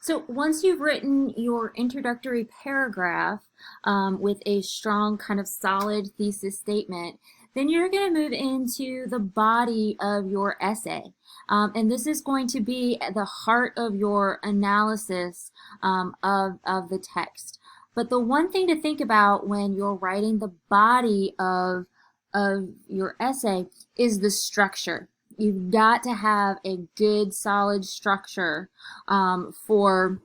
So once you've written your introductory paragraph with a strong kind of solid thesis statement, then you're going to move into the body of your essay. And this is going to be at the heart of your analysis of the text. But the one thing to think about when you're writing the body of your essay is the structure. You've got to have a good, solid structure for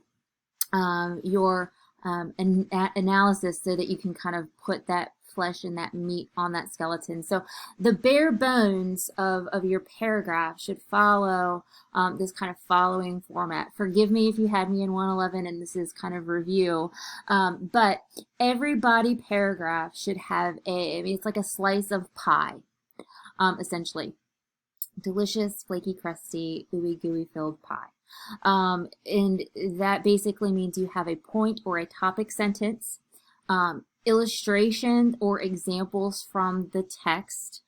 your analysis so that you can kind of put that flesh and that meat on that skeleton. So the bare bones of your paragraph should follow this kind of following format. Forgive me if you had me in 111 and this is kind of review, but every body paragraph should have it's like a slice of pie, essentially. Delicious, flaky, crusty, ooey gooey filled pie. And that basically means you have a point or a topic sentence, illustrations or examples from the text,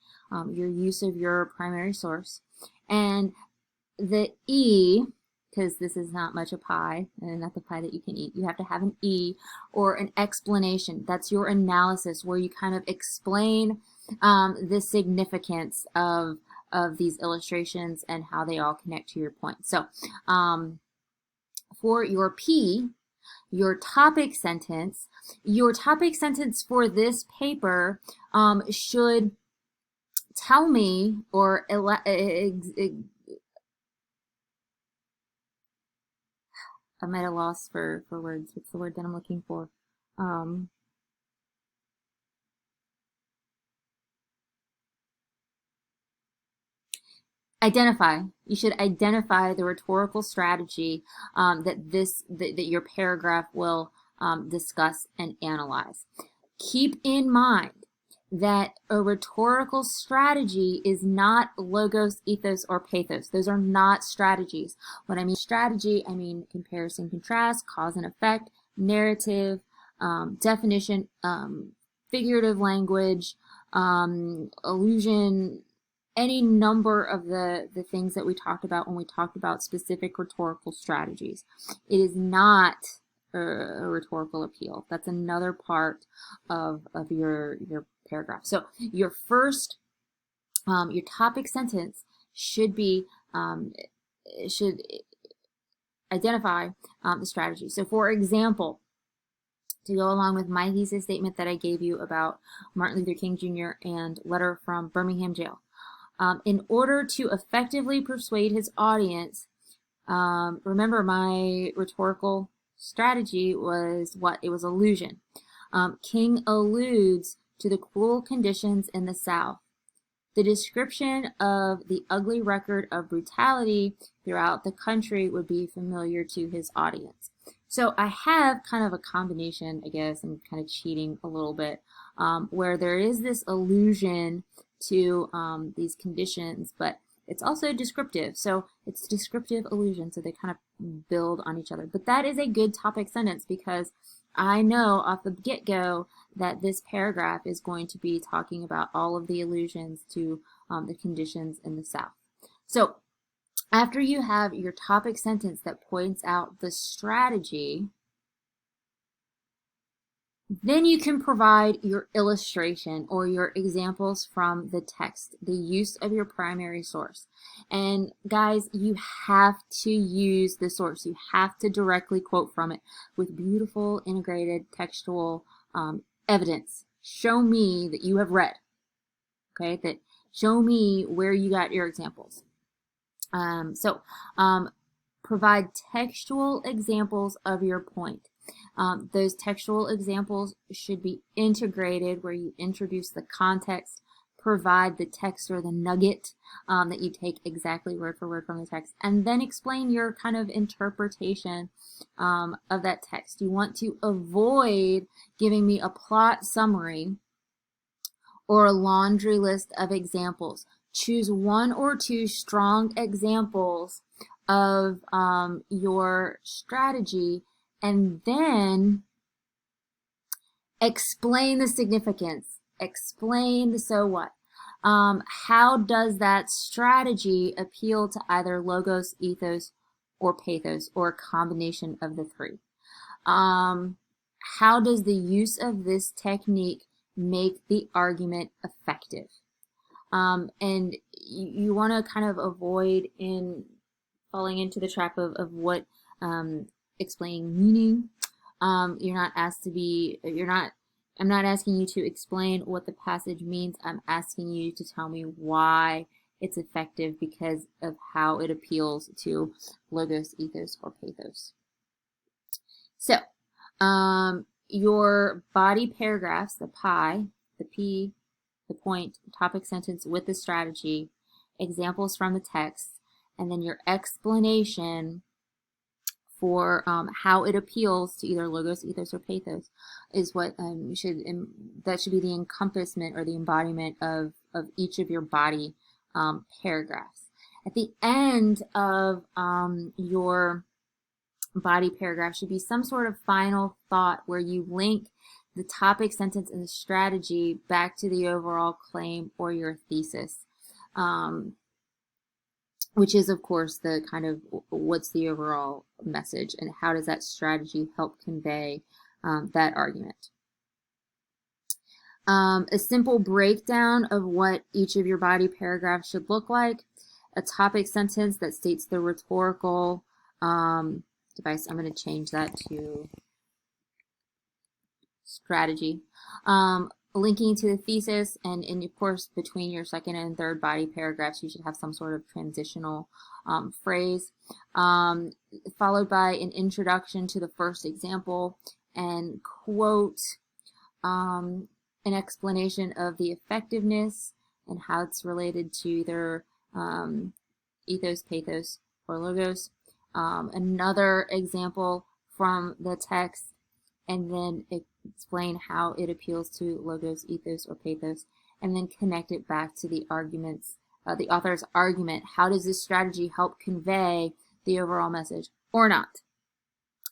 your use of your primary source, and the E, because this is not much a pie, and not the pie that you can eat, you have to have an E or an explanation. That's your analysis where you kind of explain the significance of these illustrations and how they all connect to your point. So for your P, your topic sentence for this paper should tell me, or I'm at a loss for words. What's the word that I'm looking for? Identify. You should identify the rhetorical strategy that your paragraph will discuss and analyze. Keep in mind that a rhetorical strategy is not logos, ethos, or pathos. Those are not strategies. When I mean strategy, I mean comparison, contrast, cause and effect, narrative, definition, figurative language, allusion, any number of the things that we talked about when we talked about specific rhetorical strategies. It is not a rhetorical appeal. That's another part of your paragraph. So your first, your topic sentence should be, should identify the strategy. So for example, to go along with my thesis statement that I gave you about Martin Luther King Jr. and letter from Birmingham jail, in order to effectively persuade his audience, remember my rhetorical strategy was what? It was allusion. King alludes to the cruel conditions in the South. The description of the ugly record of brutality throughout the country would be familiar to his audience. So I have kind of a combination, I guess, and kind of cheating a little bit, where there is this allusion to these conditions, but it's also descriptive. So it's descriptive allusion, so they kind of build on each other. But that is a good topic sentence because I know off the get-go that this paragraph is going to be talking about all of the allusions to the conditions in the South. So after you have your topic sentence that points out the strategy, then you can provide your illustration or your examples from the text, the use of your primary source. And guys, you have to use the source. You have to directly quote from it with beautiful integrated textual evidence. Show me that you have read, okay? That show me where you got your examples. Provide textual examples of your point. Those textual examples should be integrated where you introduce the context, provide the text or the nugget that you take exactly word for word from the text, and then explain your kind of interpretation of that text. You want to avoid giving me a plot summary or a laundry list of examples. Choose one or two strong examples of your strategy and then explain the significance, explain the so what. How does that strategy appeal to either logos, ethos, or pathos, or a combination of the three. How does the use of this technique make the argument effective? And you want to kind of avoid in falling into the trap of what explaining meaning. You're not asked to be, I'm not asking you to explain what the passage means. I'm asking you to tell me why it's effective because of how it appeals to logos, ethos, or pathos. So, your body paragraphs, the PI, the P, the point, topic sentence with the strategy, examples from the text, and then your explanation for how it appeals to either logos, ethos, or pathos is what that should be the encompassment or the embodiment of each of your body paragraphs. At the end of your body paragraph should be some sort of final thought where you link the topic, sentence, and the strategy back to the overall claim or your thesis, which is, of course, the kind of what's the overall message and how does that strategy help convey that argument. A simple breakdown of what each of your body paragraphs should look like. A topic sentence that states the rhetorical device. I'm going to change that to strategy. Linking to the thesis, and of course, between your second and third body paragraphs, you should have some sort of transitional phrase, followed by an introduction to the first example and quote, an explanation of the effectiveness and how it's related to either ethos, pathos, or logos. Another example from the text, and then explain how it appeals to logos, ethos, or pathos, and then connect it back to the arguments, the author's argument. How does this strategy help convey the overall message or not?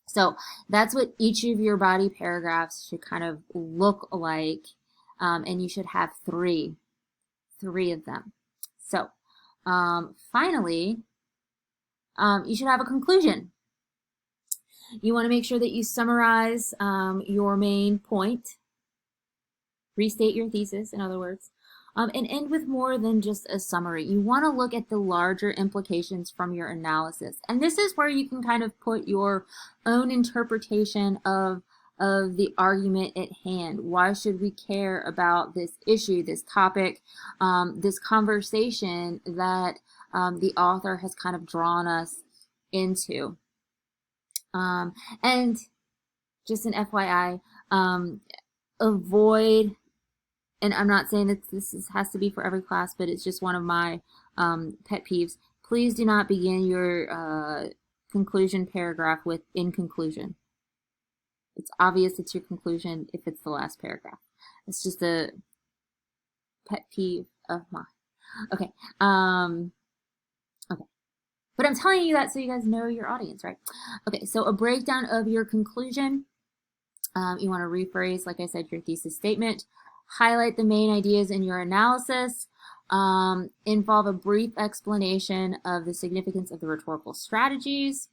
So that's what each of your body paragraphs should kind of look like, and you should have three of them. So finally, you should have a conclusion. You want to make sure that you summarize your main point, restate your thesis, in other words, and end with more than just a summary. You want to look at the larger implications from your analysis. And this is where you can kind of put your own interpretation of the argument at hand. Why should we care about this issue, this topic, this conversation that the author has kind of drawn us into? And just an FYI, avoid, and I'm not saying that has to be for every class, but it's just one of my pet peeves. Please do not begin your conclusion paragraph with "in conclusion." It's obvious it's your conclusion if it's the last paragraph. It's just a pet peeve of mine. Okay. Okay. But I'm telling you that so you guys know your audience, right? Okay, so a breakdown of your conclusion. You want to rephrase, like I said, your thesis statement. Highlight the main ideas in your analysis. Involve a brief explanation of the significance of the rhetorical strategies.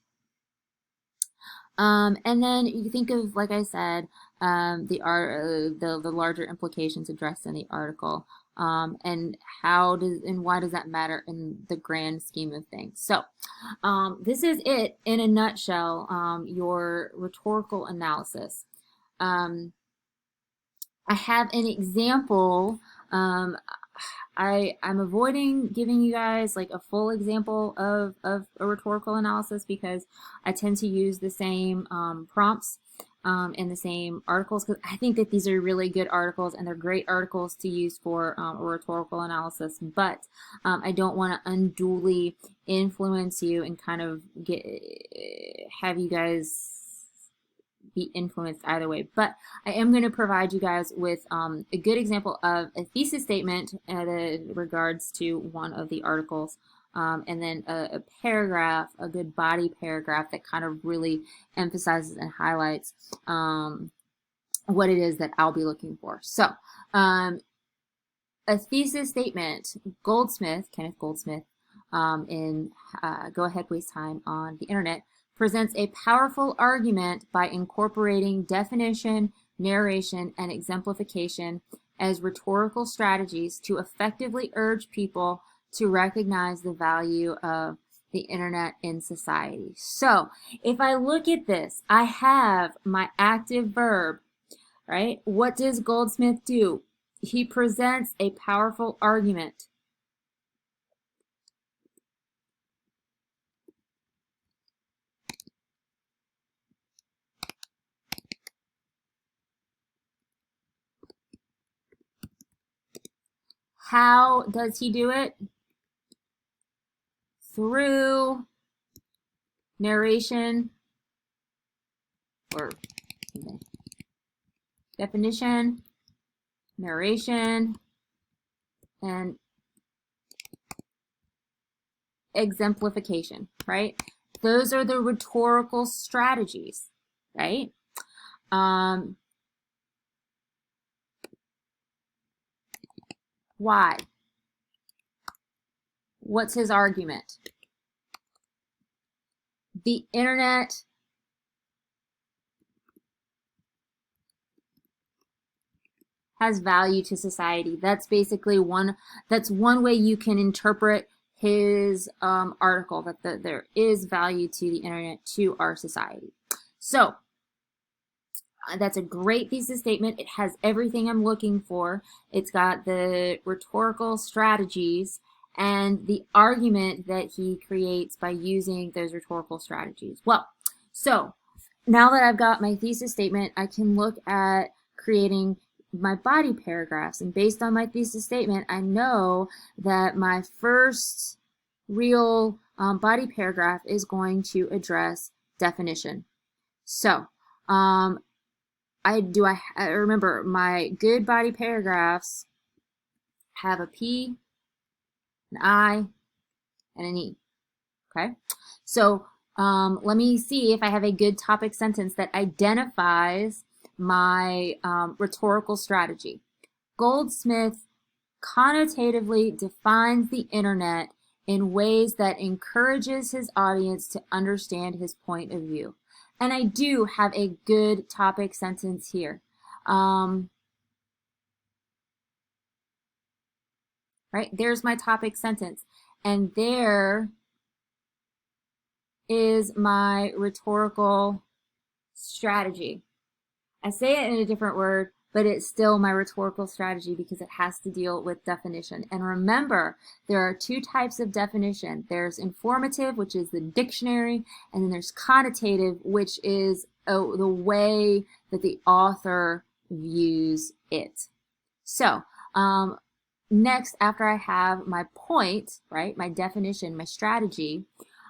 And then you think of, like I said, the larger implications addressed in the article. And why does that matter in the grand scheme of things? So this is it in a nutshell, your rhetorical analysis. I have an example. I'm avoiding giving you guys like a full example of a rhetorical analysis because I tend to use the same prompts in the same articles, because I think that these are really good articles and they're great articles to use for a rhetorical analysis, but I don't want to unduly influence you and kind of have you guys be influenced either way. But I am going to provide you guys with a good example of a thesis statement in regards to one of the articles. And then a paragraph, a good body paragraph that kind of really emphasizes and highlights what it is that I'll be looking for. So, a thesis statement, Kenneth Goldsmith, in Go Ahead, Waste Time on the Internet, presents a powerful argument by incorporating definition, narration, and exemplification as rhetorical strategies to effectively urge people to recognize the value of the internet in society. So if I look at this, I have my active verb, right? What does Goldsmith do? He presents a powerful argument. How does he do it? Through narration or definition, narration, and exemplification, right? Those are the rhetorical strategies, right? Why? What's his argument? The internet has value to society. That's basically one way you can interpret his article, that there is value to the internet to our society. So that's a great thesis statement. It has everything I'm looking for. It's got the rhetorical strategies and the argument that he creates by using those rhetorical strategies. Well, so now that I've got my thesis statement, I can look at creating my body paragraphs. And based on my thesis statement, I know that my first real body paragraph is going to address definition. So I remember my good body paragraphs have a P, an I, and an E. Okay, so let me see if I have a good topic sentence that identifies my rhetorical strategy. Goldsmith connotatively defines the internet in ways that encourages his audience to understand his point of view. And I do have a good topic sentence here. Right, there's my topic sentence. And there is my rhetorical strategy. I say it in a different word, but it's still my rhetorical strategy because it has to deal with definition. And remember, there are two types of definition. There's informative, which is the dictionary, and then there's connotative, which is the way that the author views it. So, next, after I have my point, right, my definition, my strategy,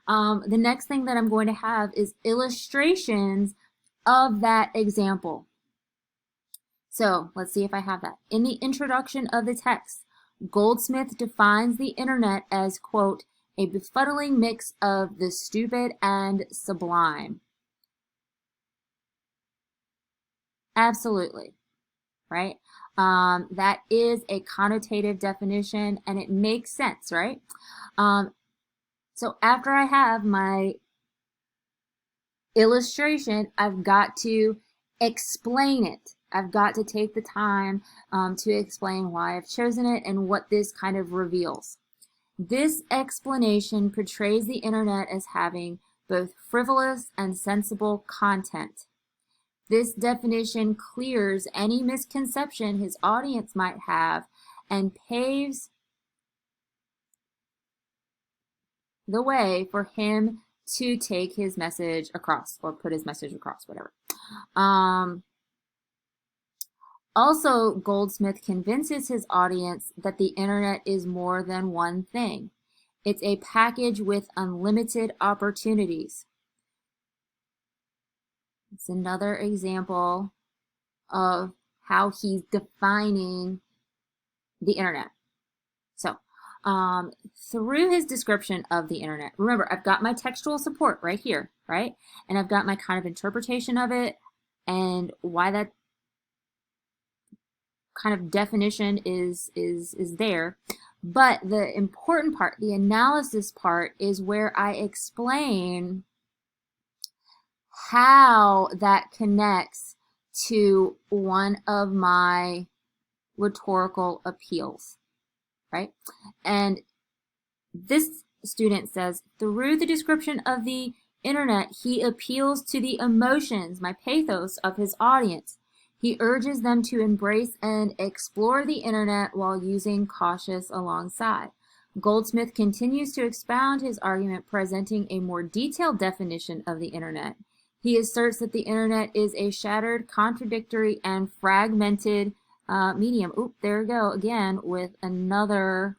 the next thing that I'm going to have is illustrations of that example. So let's see if I have that. In the introduction of the text, Goldsmith defines the internet as, quote, a befuddling mix of the stupid and sublime. Absolutely, right? That is a connotative definition and it makes sense, right? So after I have my illustration, I've got to explain it. I've got to take the time to explain why I've chosen it and what this kind of reveals. This explanation portrays the internet as having both frivolous and sensible content. This definition clears any misconception his audience might have and paves the way for him to take his message across or put his message across, whatever. Also, Goldsmith convinces his audience that the internet is more than one thing. It's a package with unlimited opportunities. It's another example of how he's defining the internet. So, through his description of the internet, remember, I've got my textual support right here, right? And I've got my kind of interpretation of it and why that kind of definition is there. But the important part, the analysis part, is where I explain how that connects to one of my rhetorical appeals, right? And this student says, through the description of the internet, he appeals to the emotions, my pathos, of his audience. He urges them to embrace and explore the internet while using cautious alongside. Goldsmith continues to expound his argument, presenting a more detailed definition of the internet. He asserts that the internet is a shattered, contradictory, and fragmented medium. Oop, there we go again with another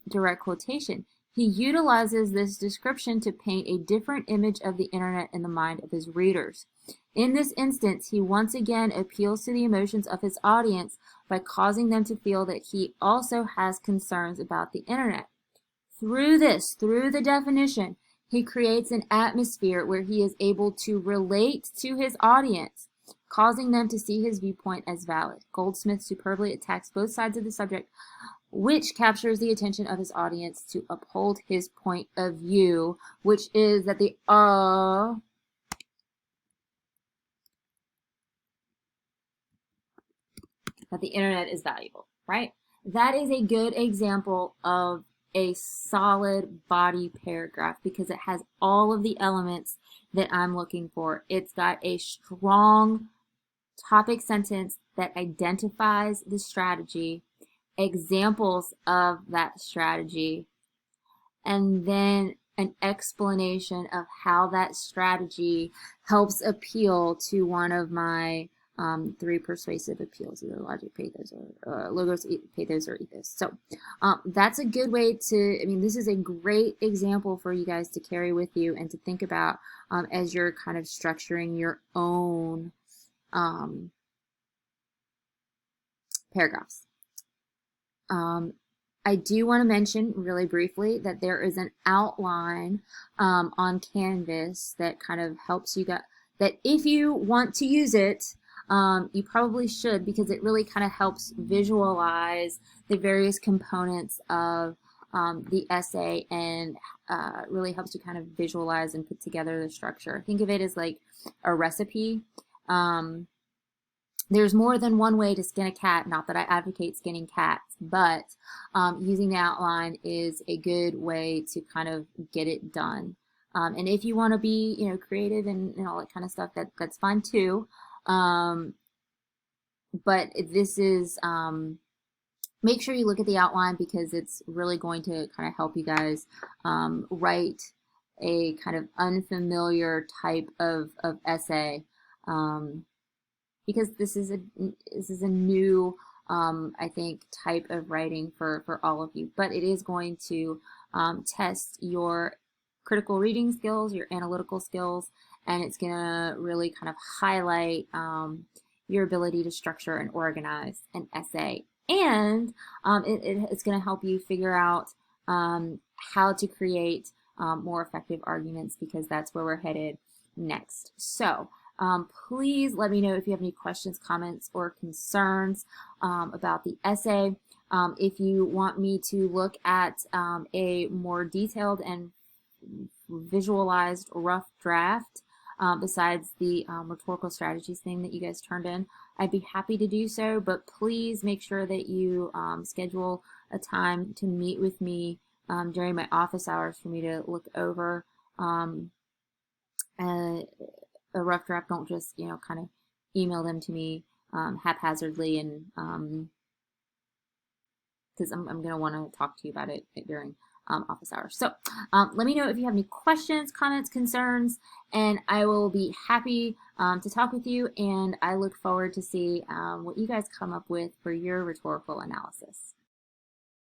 direct quotation. He utilizes this description to paint a different image of the internet in the mind of his readers. In this instance, he once again appeals to the emotions of his audience by causing them to feel that he also has concerns about the internet. Through the definition, he creates an atmosphere where he is able to relate to his audience, causing them to see his viewpoint as valid. Goldsmith superbly attacks both sides of the subject, which captures the attention of his audience to uphold his point of view, which is that the internet is valuable, right? That is a good example of a solid body paragraph because it has all of the elements that I'm looking for. It's got a strong topic sentence that identifies the strategy, examples of that strategy, and then an explanation of how that strategy helps appeal to one of my three persuasive appeals, either logic, pathos, or logos, pathos, or ethos. So that's a good way to, this is a great example for you guys to carry with you and to think about as you're kind of structuring your own paragraphs. I do want to mention really briefly that there is an outline on Canvas that kind of helps you get that if you want to use it, you probably should, because it really kind of helps visualize the various components of the essay and really helps you kind of visualize and put together the structure. Think of it as like a recipe. There's more than one way to skin a cat, not that I advocate skinning cats, but using the outline is a good way to kind of get it done. And if you want to be, creative and all that kind of stuff, that's fine too. But this is, make sure you look at the outline because it's really going to kind of help you guys write a kind of unfamiliar type of essay. Because this is a new, I think, type of writing for all of you. But it is going to test your critical reading skills, your analytical skills, and it's going to really kind of highlight your ability to structure and organize an essay. And it's going to help you figure out how to create more effective arguments, because that's where we're headed next. So please let me know if you have any questions, comments, or concerns about the essay. If you want me to look at a more detailed and visualized rough draft besides the rhetorical strategies thing that you guys turned in, I'd be happy to do so, but please make sure that you schedule a time to meet with me during my office hours for me to look over a rough draft. Don't just, kind of email them to me haphazardly, and because I'm going to want to talk to you about it during office hours. So let me know if you have any questions, comments, concerns, and I will be happy to talk with you, and I look forward to see what you guys come up with for your rhetorical analysis.